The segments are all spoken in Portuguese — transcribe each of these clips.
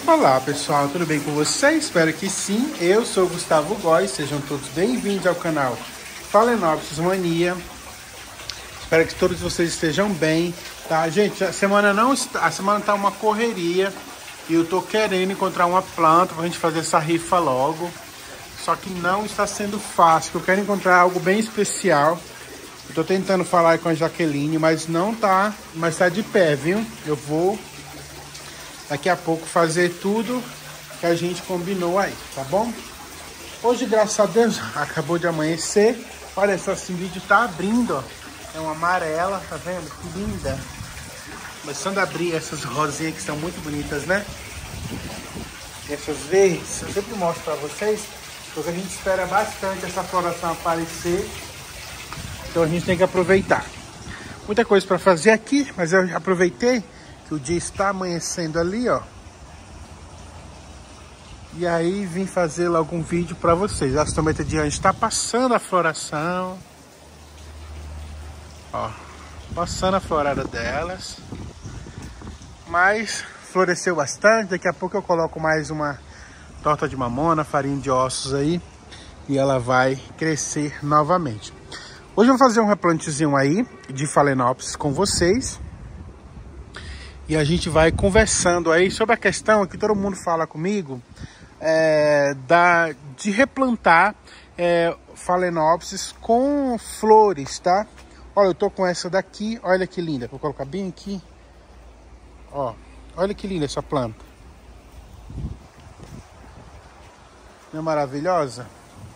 Olá pessoal, tudo bem com vocês? Espero que sim. Eu sou o Gustavo Góes, sejam todos bem-vindos ao canal Phalaenopsis Mania. Espero que todos vocês estejam bem, tá? Gente, a semana tá uma correria e eu tô querendo encontrar uma planta pra gente fazer essa rifa logo. Só que não está sendo fácil, eu quero encontrar algo bem especial. Eu tô tentando falar com a Jaqueline, mas não tá, mas tá de pé, viu? Eu vou daqui a pouco fazer tudo que a gente combinou aí, tá bom? Hoje, graças a Deus, acabou de amanhecer. Olha só, esse vídeo tá abrindo, ó. É uma amarela, tá vendo? Que linda. Começando a abrir essas rosinhas que são muito bonitas, né? Essas verdes, eu sempre mostro pra vocês, porque a gente espera bastante essa floração aparecer. Então a gente tem que aproveitar. Muita coisa pra fazer aqui, mas eu aproveitei que o dia está amanhecendo ali, ó. E aí vim fazer logo um vídeo para vocês. As tomatas de anjo está passando a floração. Ó, passando a florada delas. Mas floresceu bastante. Daqui a pouco eu coloco mais uma torta de mamona, farinha de ossos aí. E ela vai crescer novamente. Hoje eu vou fazer um replantezinho aí de Phalaenopsis com vocês. E a gente vai conversando aí sobre a questão que todo mundo fala comigo, de replantar Phalaenopsis com flores, tá? Olha, eu tô com essa daqui, olha que linda. Vou colocar bem aqui. Ó, olha que linda essa planta. Não é maravilhosa?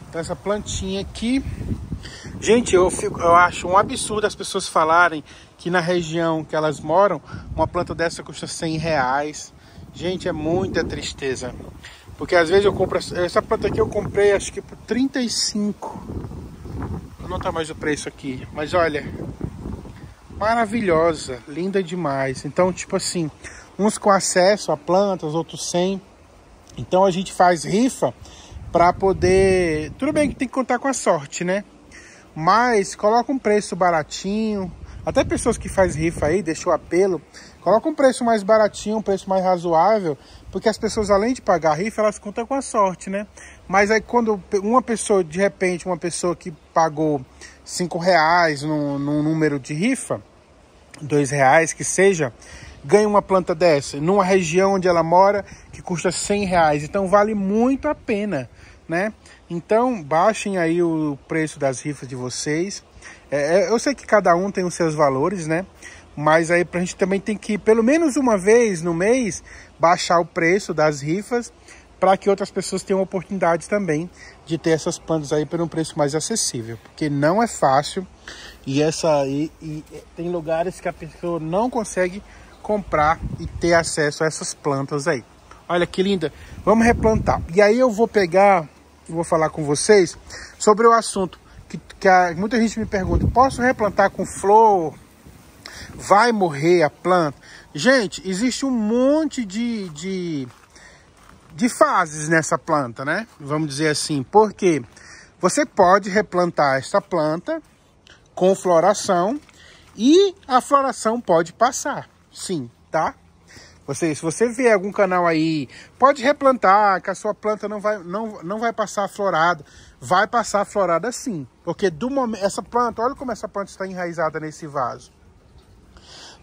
Então essa plantinha aqui... Gente, eu acho um absurdo as pessoas falarem que na região que elas moram, uma planta dessa custa R$100. Gente, é muita tristeza. Porque às vezes eu compro... Essa planta aqui eu comprei acho que por 35. Não tá mais o preço aqui. Mas olha, maravilhosa, linda demais. Então, tipo assim, uns com acesso a plantas, outros sem. Então a gente faz rifa para poder... Tudo bem que tem que contar com a sorte, né? Mas coloca um preço baratinho. Até pessoas que fazem rifa aí, deixou apelo, coloca um preço mais baratinho, um preço mais razoável, porque as pessoas, além de pagar a rifa, elas contam com a sorte, né? Mas aí quando uma pessoa, de repente, uma pessoa que pagou R$5 num número de rifa, R$2 que seja, ganha uma planta dessa, numa região onde ela mora, que custa R$100. Então vale muito a pena, né? Então baixem aí o preço das rifas de vocês. Eu sei que cada um tem os seus valores, né? Mas aí a gente também tem que, pelo menos uma vez no mês, baixar o preço das rifas para que outras pessoas tenham oportunidade também de ter essas plantas aí por um preço mais acessível. Porque não é fácil e tem lugares que a pessoa não consegue comprar e ter acesso a essas plantas aí. Olha que linda! Vamos replantar. E aí eu vou pegar... Vou falar com vocês sobre o assunto que muita gente me pergunta: posso replantar com flor? Vai morrer a planta? Gente, existe um monte de fases nessa planta, né? Vamos dizer assim, porque você pode replantar essa planta com floração e a floração pode passar, sim, tá? Se você vê algum canal aí, pode replantar, que a sua planta não vai passar florada. Vai passar florada sim. Porque essa planta, olha como essa planta está enraizada nesse vaso.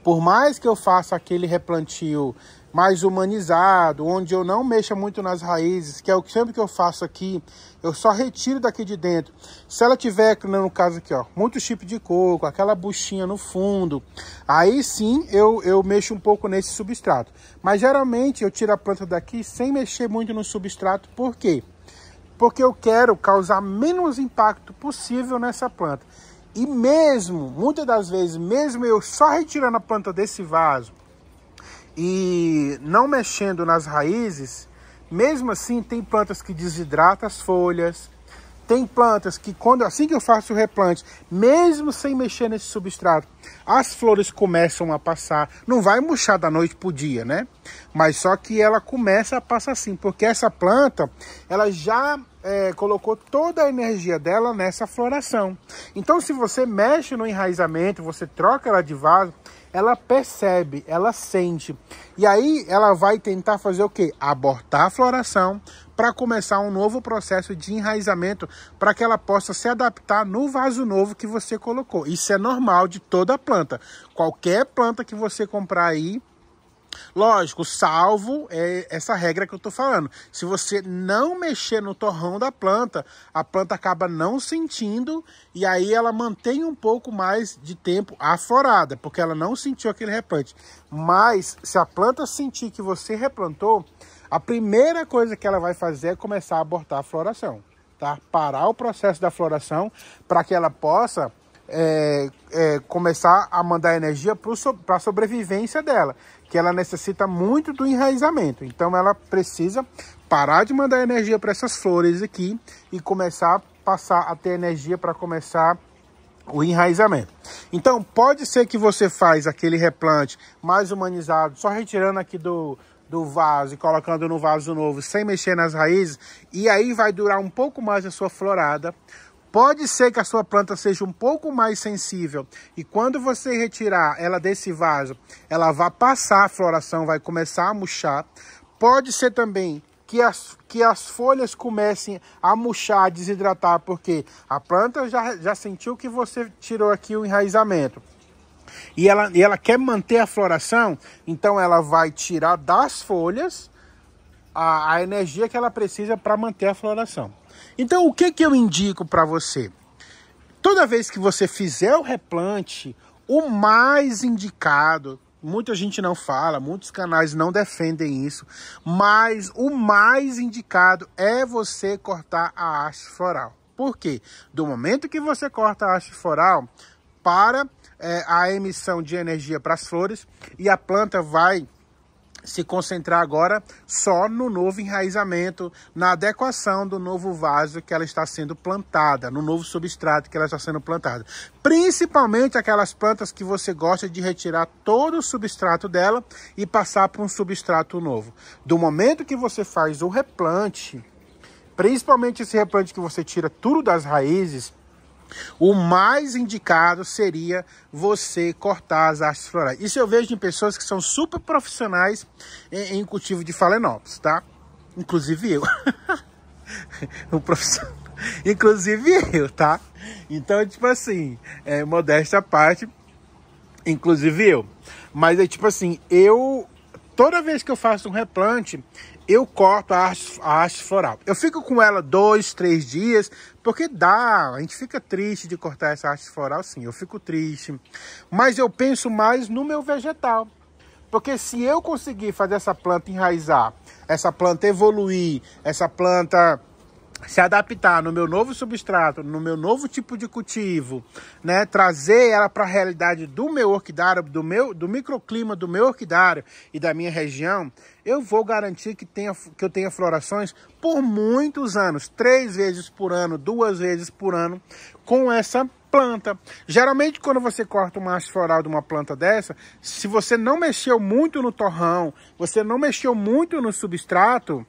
Por mais que eu faça aquele replantio mais humanizado, onde eu não mexa muito nas raízes, que é o que sempre que eu faço aqui, eu só retiro daqui de dentro. Se ela tiver, no caso aqui, ó, muito chip de coco, aquela buchinha no fundo, aí sim eu mexo um pouco nesse substrato. Mas geralmente eu tiro a planta daqui sem mexer muito no substrato. Por quê? Porque eu quero causar menos impacto possível nessa planta. E mesmo, muitas das vezes, mesmo eu só retirando a planta desse vaso e não mexendo nas raízes, mesmo assim tem plantas que desidratam as folhas, tem plantas que assim que eu faço o replante, mesmo sem mexer nesse substrato, as flores começam a passar. Não vai murchar da noite pro dia, né? Mas só que ela começa a passar assim, porque essa planta, ela já colocou toda a energia dela nessa floração. Então se você mexe no enraizamento, você troca ela de vaso, ela percebe, ela sente. E aí ela vai tentar fazer o quê? Abortar a floração para começar um novo processo de enraizamento para que ela possa se adaptar no vaso novo que você colocou. Isso é normal de toda planta. Qualquer planta que você comprar aí, lógico, salvo essa regra que eu tô falando. Se você não mexer no torrão da planta, a planta acaba não sentindo e aí ela mantém um pouco mais de tempo aflorada, porque ela não sentiu aquele replante. Mas se a planta sentir que você replantou, a primeira coisa que ela vai fazer é começar a abortar a floração, tá? Parar o processo da floração para que ela possa começar a mandar energia para a sobrevivência dela, que ela necessita muito do enraizamento. Então ela precisa parar de mandar energia para essas flores aqui e começar a passar a ter energia para começar o enraizamento. Então pode ser que você faz aquele replante mais humanizado, só retirando aqui do vaso e colocando no vaso novo, sem mexer nas raízes, e aí vai durar um pouco mais a sua florada. Pode ser que a sua planta seja um pouco mais sensível e quando você retirar ela desse vaso, ela vai passar a floração, vai começar a murchar. Pode ser também que as folhas comecem a murchar, a desidratar, porque a planta já sentiu que você tirou aqui o enraizamento. E ela quer manter a floração, então ela vai tirar das folhas a energia que ela precisa para manter a floração. Então, o que eu indico para você? Toda vez que você fizer o replante, o mais indicado, muita gente não fala, muitos canais não defendem isso, mas o mais indicado é você cortar a haste floral. Por quê? Do momento que você corta a haste floral, para a emissão de energia para as flores e a planta vai se concentrar agora só no novo enraizamento, na adequação do novo vaso que ela está sendo plantada, no novo substrato que ela está sendo plantada. Principalmente aquelas plantas que você gosta de retirar todo o substrato dela e passar para um substrato novo. Do momento que você faz o replante, principalmente esse replante que você tira tudo das raízes, o mais indicado seria você cortar as hastes florais. Isso eu vejo em pessoas que são super profissionais em cultivo de Phalaenopsis, tá? Inclusive eu. Inclusive eu, tá? Então, tipo assim, modéstia à parte, inclusive eu. Mas é tipo assim, toda vez que eu faço um replante, eu corto a haste floral. Eu fico com ela 2, 3 dias, porque a gente fica triste de cortar essa haste floral, sim, eu fico triste. Mas eu penso mais no meu vegetal. Porque se eu conseguir fazer essa planta enraizar, essa planta evoluir, essa planta se adaptar no meu novo substrato, no meu novo tipo de cultivo, né? Trazer ela para a realidade do meu orquidário, do microclima do meu orquidário e da minha região, eu vou garantir que eu tenha florações por muitos anos, 3 vezes por ano, 2 vezes por ano, com essa planta. Geralmente, quando você corta uma haste floral de uma planta dessa, se você não mexeu muito no torrão, você não mexeu muito no substrato,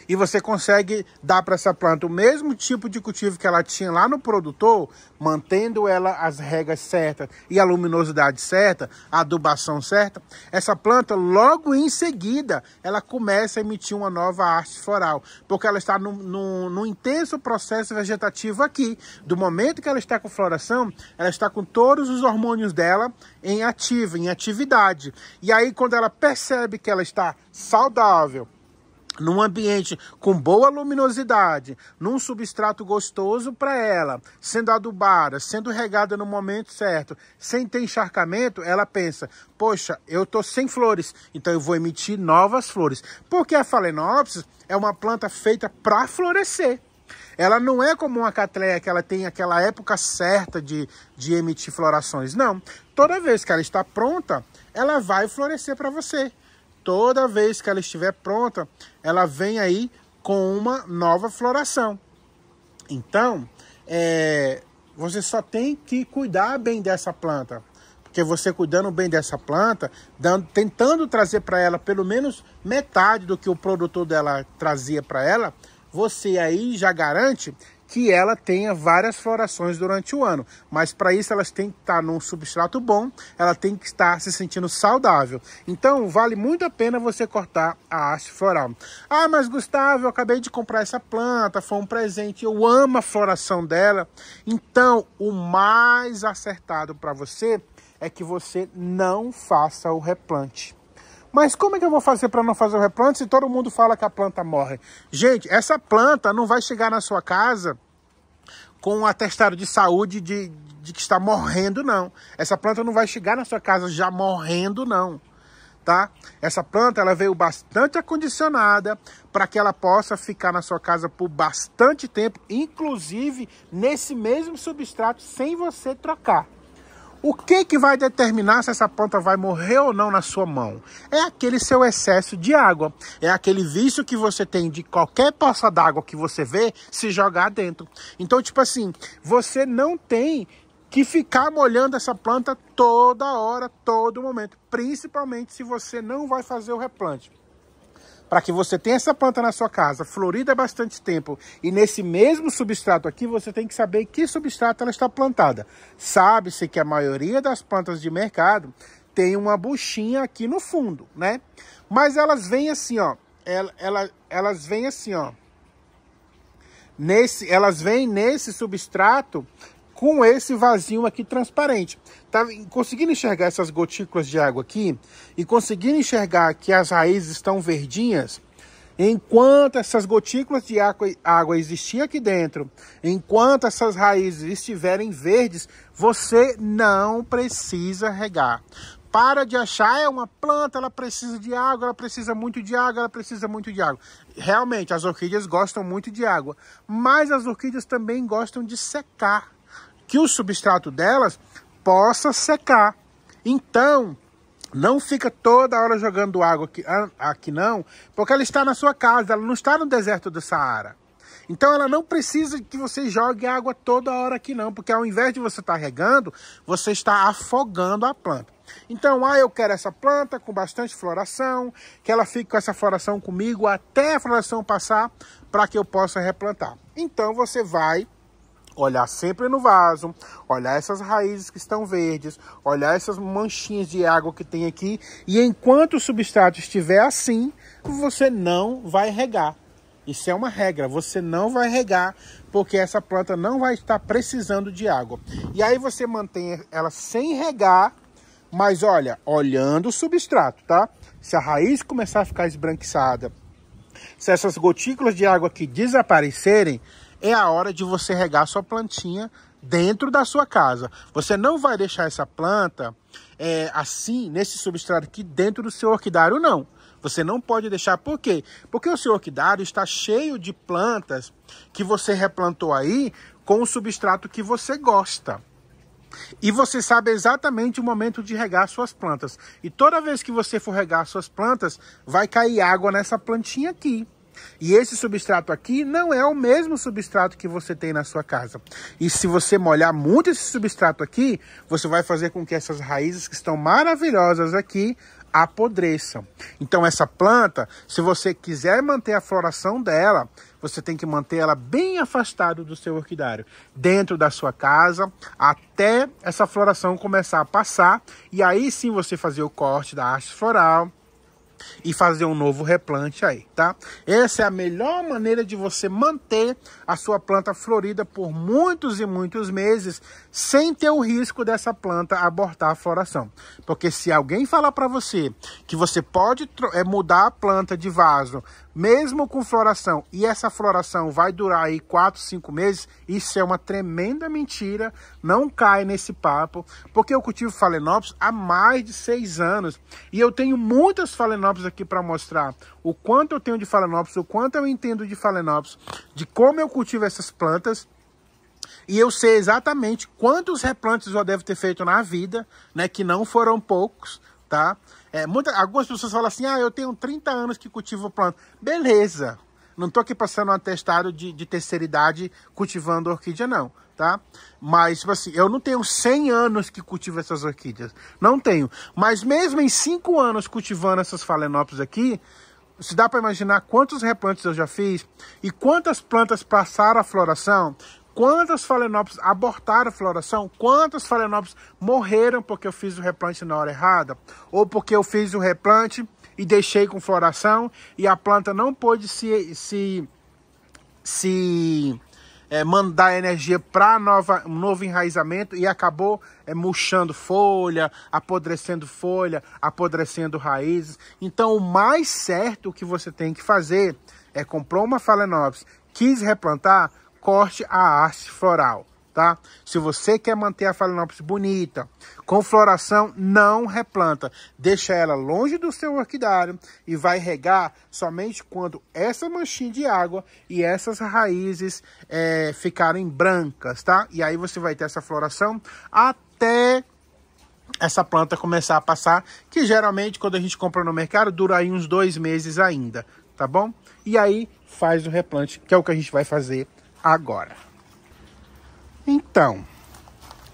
e você consegue dar para essa planta o mesmo tipo de cultivo que ela tinha lá no produtor, mantendo ela as regas certas e a luminosidade certa, a adubação certa, essa planta logo em seguida ela começa a emitir uma nova haste floral, porque ela está num intenso processo vegetativo aqui. Do momento que ela está com floração, ela está com todos os hormônios dela em atividade. E aí quando ela percebe que ela está saudável, num ambiente com boa luminosidade, num substrato gostoso para ela, sendo adubada, sendo regada no momento certo, sem ter encharcamento, ela pensa, poxa, eu tô sem flores, então eu vou emitir novas flores. Porque a Phalaenopsis é uma planta feita para florescer. Ela não é como uma catleia que ela tem aquela época certa de emitir florações. Não, toda vez que ela está pronta, ela vai florescer para você. Toda vez que ela estiver pronta, ela vem aí com uma nova floração. Então, você só tem que cuidar bem dessa planta. Porque você cuidando bem dessa planta, tentando trazer para ela pelo menos metade do que o produtor dela trazia para ela, você aí já garante que ela tenha várias florações durante o ano. Mas para isso elas têm que estar num substrato bom, ela tem que estar se sentindo saudável. Então vale muito a pena você cortar a haste floral. Ah, mas Gustavo, eu acabei de comprar essa planta, foi um presente, eu amo a floração dela. Então o mais acertado para você é que você não faça o replante. Mas como é que eu vou fazer para não fazer o replante se todo mundo fala que a planta morre? Gente, essa planta não vai chegar na sua casa com um atestado de saúde de que está morrendo, não. Essa planta não vai chegar na sua casa já morrendo, não. Tá? Essa planta ela veio bastante acondicionada para que ela possa ficar na sua casa por bastante tempo, inclusive nesse mesmo substrato, sem você trocar. O que vai determinar se essa planta vai morrer ou não na sua mão? É aquele seu excesso de água. É aquele vício que você tem de qualquer poça d'água que você vê se jogar dentro. Então, tipo assim, você não tem que ficar molhando essa planta toda hora, todo momento. Principalmente se você não vai fazer o replante. Para que você tenha essa planta na sua casa, florida há bastante tempo, e nesse mesmo substrato aqui, você tem que saber que substrato ela está plantada. Sabe-se que a maioria das plantas de mercado tem uma buchinha aqui no fundo, né? Mas elas vêm assim, ó. Elas vêm assim, ó. Elas vêm nesse substrato com esse vasinho aqui transparente. Tá conseguindo enxergar essas gotículas de água aqui? E conseguindo enxergar que as raízes estão verdinhas? Enquanto essas gotículas de água existiam aqui dentro, enquanto essas raízes estiverem verdes, você não precisa regar. Para de achar, é uma planta, ela precisa de água, ela precisa muito de água, ela precisa muito de água. Realmente, as orquídeas gostam muito de água, mas as orquídeas também gostam de secar. Que o substrato delas possa secar. Então, não fica toda hora jogando água aqui não, porque ela está na sua casa, ela não está no deserto do Saara. Então ela não precisa que você jogue água toda hora aqui não, porque ao invés de você estar regando, você está afogando a planta. Então, eu quero essa planta com bastante floração, que ela fique com essa floração comigo até a floração passar, para que eu possa replantar. Então você vai olhar sempre no vaso, olhar essas raízes que estão verdes, olhar essas manchinhas de água que tem aqui, e enquanto o substrato estiver assim, você não vai regar. Isso é uma regra, você não vai regar, porque essa planta não vai estar precisando de água. E aí você mantém ela sem regar, mas olha, olhando o substrato, tá? Se a raiz começar a ficar esbranquiçada, se essas gotículas de água aqui desaparecerem, é a hora de você regar sua plantinha dentro da sua casa. Você não vai deixar essa planta assim, nesse substrato aqui, dentro do seu orquidário, não. Você não pode deixar, por quê? Porque o seu orquidário está cheio de plantas que você replantou aí com o substrato que você gosta. E você sabe exatamente o momento de regar suas plantas. E toda vez que você for regar suas plantas, vai cair água nessa plantinha aqui. E esse substrato aqui não é o mesmo substrato que você tem na sua casa. E se você molhar muito esse substrato aqui, você vai fazer com que essas raízes que estão maravilhosas aqui apodreçam. Então essa planta, se você quiser manter a floração dela, você tem que manter ela bem afastada do seu orquidário, dentro da sua casa, até essa floração começar a passar, e aí sim você fazer o corte da haste floral e fazer um novo replante aí, tá? Essa é a melhor maneira de você manter a sua planta florida por muitos e muitos meses, sem ter o risco dessa planta abortar a floração. Porque se alguém falar para você que você pode mudar a planta de vaso, mesmo com floração, e essa floração vai durar aí 4, 5 meses, isso é uma tremenda mentira. Não cai nesse papo, porque eu cultivo Phalaenopsis há mais de 6 anos, e eu tenho muitas Phalaenopsis aqui para mostrar o quanto eu tenho de Phalaenopsis, o quanto eu entendo de Phalaenopsis, de como eu cultivo essas plantas, e eu sei exatamente quantos replantes eu devo ter feito na vida, né, que não foram poucos, tá? Algumas pessoas falam assim, eu tenho 30 anos que cultivo planta. Beleza, não estou aqui passando um atestado de terceira idade cultivando orquídea não, tá? Mas, tipo assim, eu não tenho 100 anos que cultivo essas orquídeas, não tenho. Mas mesmo em 5 anos cultivando essas Phalaenopsis aqui, se dá para imaginar quantos replantes eu já fiz e quantas plantas passaram a floração, quantas Phalaenopsis abortaram a floração, quantas Phalaenopsis morreram porque eu fiz o replante na hora errada, ou porque eu fiz o replante e deixei com floração e a planta não pôde mandar energia para um novo enraizamento e acabou murchando folha, apodrecendo raízes. Então, o mais certo que você tem que fazer é comprou uma Phalaenopsis, quis replantar, corte a haste floral, tá? Se você quer manter a Phalaenopsis bonita, com floração, não replanta. Deixa ela longe do seu orquidário e vai regar somente quando essa manchinha de água e essas raízes ficarem brancas, tá? E aí você vai ter essa floração até essa planta começar a passar, que geralmente quando a gente compra no mercado dura aí uns 2 meses ainda, tá bom? E aí faz o replante, que é o que a gente vai fazer agora. Então,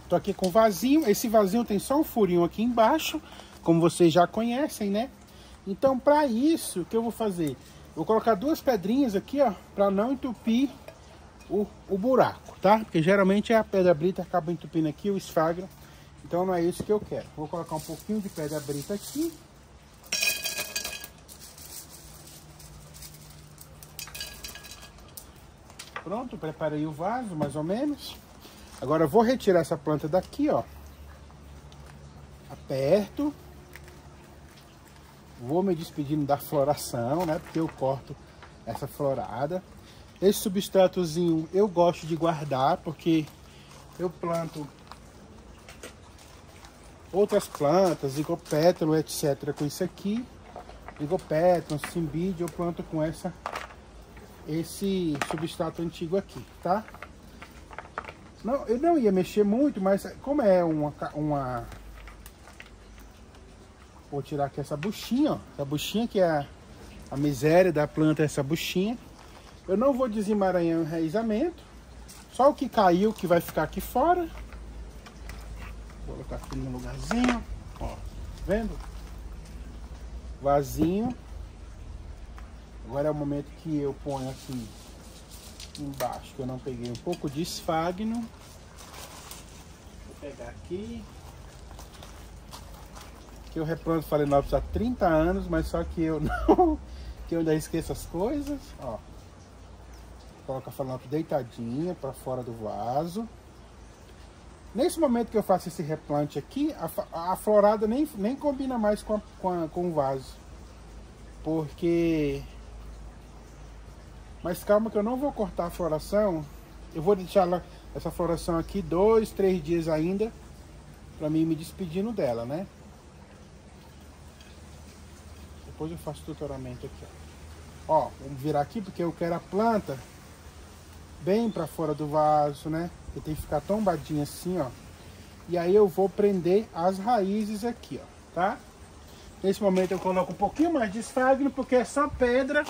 tô aqui com o vasinho. Esse vasinho tem só um furinho aqui embaixo, como vocês já conhecem, né? Então, para isso, o que eu vou fazer? Eu vou colocar 2 pedrinhas aqui, ó, para não entupir o buraco, tá? Porque geralmente a pedra brita acaba entupindo aqui o esfagno. Então, não é isso que eu quero. Vou colocar um pouquinho de pedra brita aqui. Pronto, preparei o vaso, mais ou menos. Agora eu vou retirar essa planta daqui, ó. Aperto. Vou me despedindo da floração, né? Porque eu corto essa florada. Esse substratozinho eu gosto de guardar, porque eu planto outras plantas, ligopétalo, etc. com isso aqui. Ligopétalo, cimbídeo, eu planto com esse substrato antigo aqui, tá? Não, eu não ia mexer muito, mas como é uma... Vou tirar aqui essa buchinha, ó. Essa buchinha que é a miséria da planta, essa buchinha. Eu não vou desemaranhar o enraizamento. Só o que caiu que vai ficar aqui fora. Vou colocar aqui no lugarzinho, ó. Vendo? Vasinho. Agora é o momento que eu ponho aqui embaixo, que eu não peguei, um pouco de esfagno. Vou pegar aqui. Que eu replanto Phalaenopsis há 30 anos, mas só que eu não... que eu ainda esqueço as coisas. Ó. Coloca a Phalaenopsis deitadinha para fora do vaso. Nesse momento que eu faço esse replante aqui, a florada nem combina mais com o vaso. Porque... Mas calma que eu não vou cortar a floração. Eu vou deixar essa floração aqui 2, 3 dias ainda. Pra mim me despedindo dela, né? Depois eu faço o tutoramento aqui, ó. Ó, vamos virar aqui porque eu quero a planta bem pra fora do vaso, né? Porque tem que ficar tombadinha assim, ó. E aí eu vou prender as raízes aqui, ó, tá? Nesse momento eu coloco um pouquinho mais de esfagno porque é só pedra.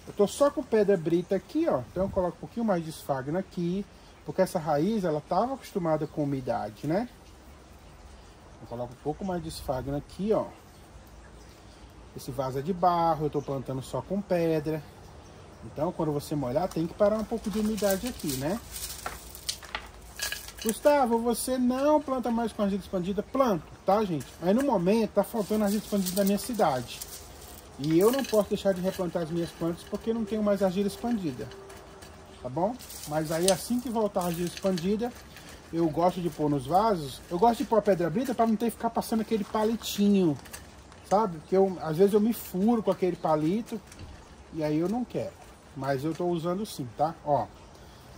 Eu tô só com pedra brita aqui, ó. Então eu coloco um pouquinho mais de esfagno aqui, porque essa raiz, ela tava acostumada com umidade, né? Eu coloco um pouco mais de esfagno aqui, ó. Esse vaso é de barro, eu tô plantando só com pedra. Então, quando você molhar, tem que parar um pouco de umidade aqui, né? Gustavo, você não planta mais com argila expandida? Planto, tá, gente? Mas no momento, tá faltando argila expandida na minha cidade. E eu não posso deixar de replantar as minhas plantas porque não tenho mais argila expandida. Tá bom? Mas aí assim que voltar a argila expandida, eu gosto de pôr nos vasos. Eu gosto de pôr a pedra brita para não ter que ficar passando aquele palitinho. Sabe? Porque às vezes eu me furo com aquele palito. E aí eu não quero. Mas eu tô usando sim, tá? Ó,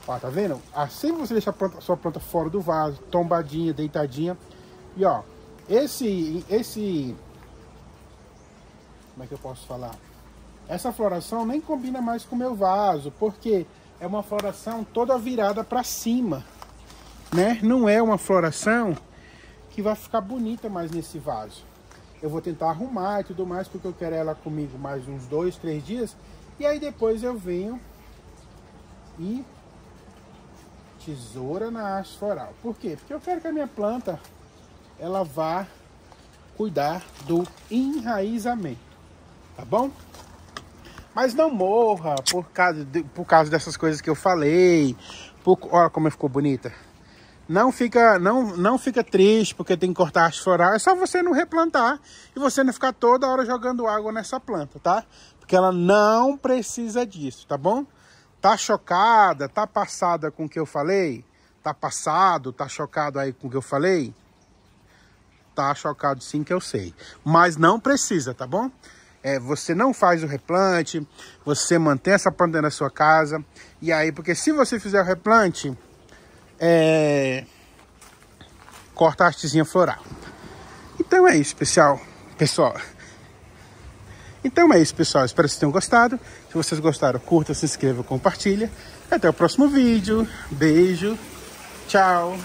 tá vendo? Assim você deixa a sua planta fora do vaso, tombadinha, deitadinha. E ó, como é que eu posso falar? Essa floração nem combina mais com o meu vaso, porque é uma floração toda virada para cima, né? Não é uma floração que vai ficar bonita mais nesse vaso. Eu vou tentar arrumar e tudo mais, porque eu quero ela comigo mais uns 2, 3 dias. E aí depois eu venho e tesoura na haste floral. Por quê? Porque eu quero que a minha planta, ela vá cuidar do enraizamento. Tá bom? Mas não morra por causa dessas coisas que eu falei. Olha como ficou bonita. Não fica triste porque tem que cortar arte floral. É só você não replantar e você não ficar toda hora jogando água nessa planta, tá? Porque ela não precisa disso, tá bom? Tá chocada? Tá passada com o que eu falei? Tá passado? Tá chocado aí com o que eu falei? Tá chocado sim, que eu sei. Mas não precisa, tá bom? Você não faz o replante, você mantém essa planta na sua casa. E aí, porque se você fizer o replante, corta a hastezinha floral. Então é isso, pessoal. Então é isso, pessoal. Espero que vocês tenham gostado. Se vocês gostaram, curta, se inscreva, compartilha. Até o próximo vídeo. Beijo. Tchau.